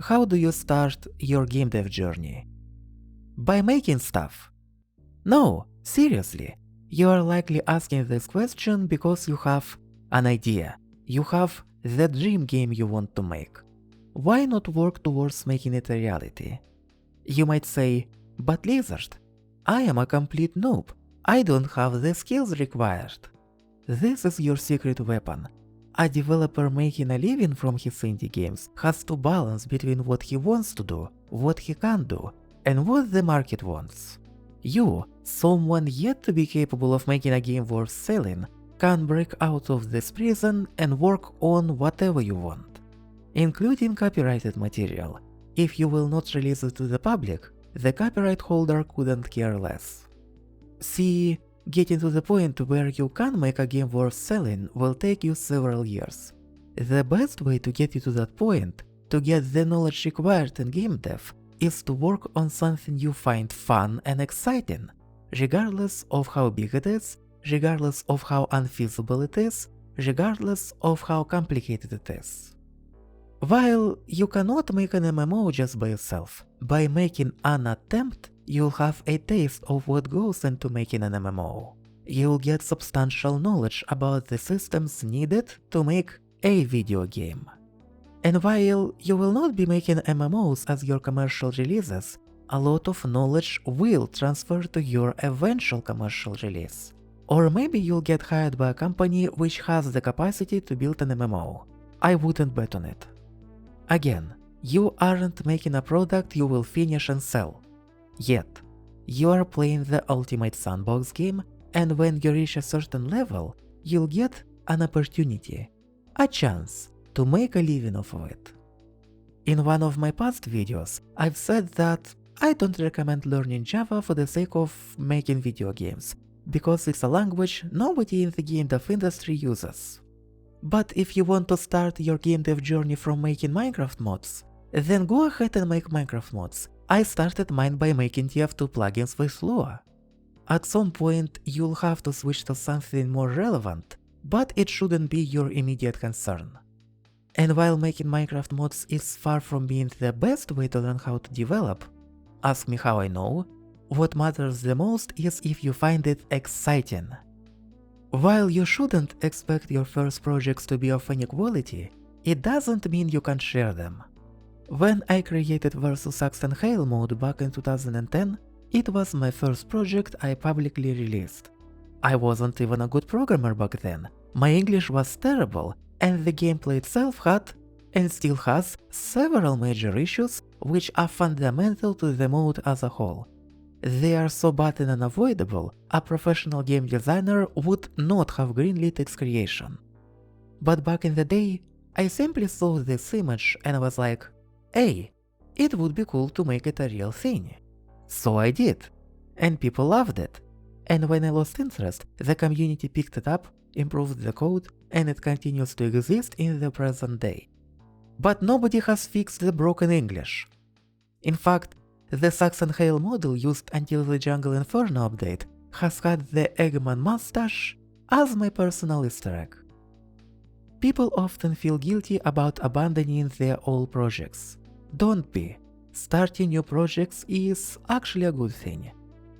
How do you start your game dev journey? By making stuff? No, seriously. You are likely asking this question because you have an idea. You have the dream game you want to make. Why not work towards making it a reality? You might say, but Lizard, I am a complete noob. I don't have the skills required. This is your secret weapon. A developer making a living from his indie games has to balance between what he wants to do, what he can't do, and what the market wants. You, someone yet to be capable of making a game worth selling, can break out of this prison and work on whatever you want, including copyrighted material. If you will not release it to the public, the copyright holder couldn't care less. See, getting to the point where you can make a game worth selling will take you several years. The best way to get you to that point, to get the knowledge required in game dev, is to work on something you find fun and exciting, regardless of how big it is, regardless of how unfeasible it is, regardless of how complicated it is. While you cannot make an MMO just by yourself, by making an attempt, you'll have a taste of what goes into making an MMO. You'll get substantial knowledge about the systems needed to make a video game. And while you will not be making MMOs as your commercial releases, a lot of knowledge will transfer to your eventual commercial release. Or maybe you'll get hired by a company which has the capacity to build an MMO. I wouldn't bet on it. Again, you aren't making a product you will finish and sell. Yet, you are playing the ultimate sandbox game, and when you reach a certain level, you'll get an opportunity, a chance to make a living off of it. In one of my past videos, I've said that I don't recommend learning Java for the sake of making video games, because it's a language nobody in the game dev industry uses. But if you want to start your game dev journey from making Minecraft mods, then go ahead and make Minecraft mods. I started mine by making TF2 plugins with Lua. At some point, you'll have to switch to something more relevant, but it shouldn't be your immediate concern. And while making Minecraft mods is far from being the best way to learn how to develop, ask me how I know, what matters the most is if you find it exciting. While you shouldn't expect your first projects to be of any quality, it doesn't mean you can't share them. When I created Versus Axe and Hail mode back in 2010, it was my first project I publicly released. I wasn't even a good programmer back then, my English was terrible, and the gameplay itself had, and still has, several major issues which are fundamental to the mode as a whole. They are so bad and unavoidable, a professional game designer would not have greenlit its creation. But back in the day, I simply saw this image and was like, hey, it would be cool to make it a real thing. So I did, and people loved it. And when I lost interest, the community picked it up, improved the code, and it continues to exist in the present day. But nobody has fixed the broken English. In fact, the Axe and Hail model used until the Jungle Inferno update has had the Eggman mustache as my personal Easter egg. People often feel guilty about abandoning their old projects. Don't be. Starting new projects is actually a good thing.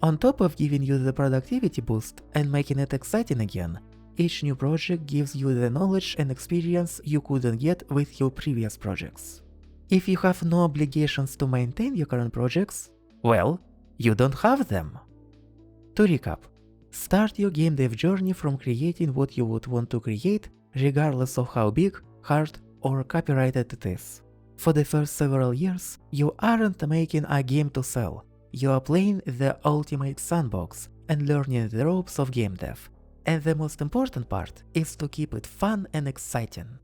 On top of giving you the productivity boost and making it exciting again, each new project gives you the knowledge and experience you couldn't get with your previous projects. If you have no obligations to maintain your current projects, well, you don't have them. To recap, start your game dev journey from creating what you would want to create, regardless of how big, hard, or copyrighted it is. For the first several years, you aren't making a game to sell, you are playing the ultimate sandbox and learning the ropes of game dev. And the most important part is to keep it fun and exciting.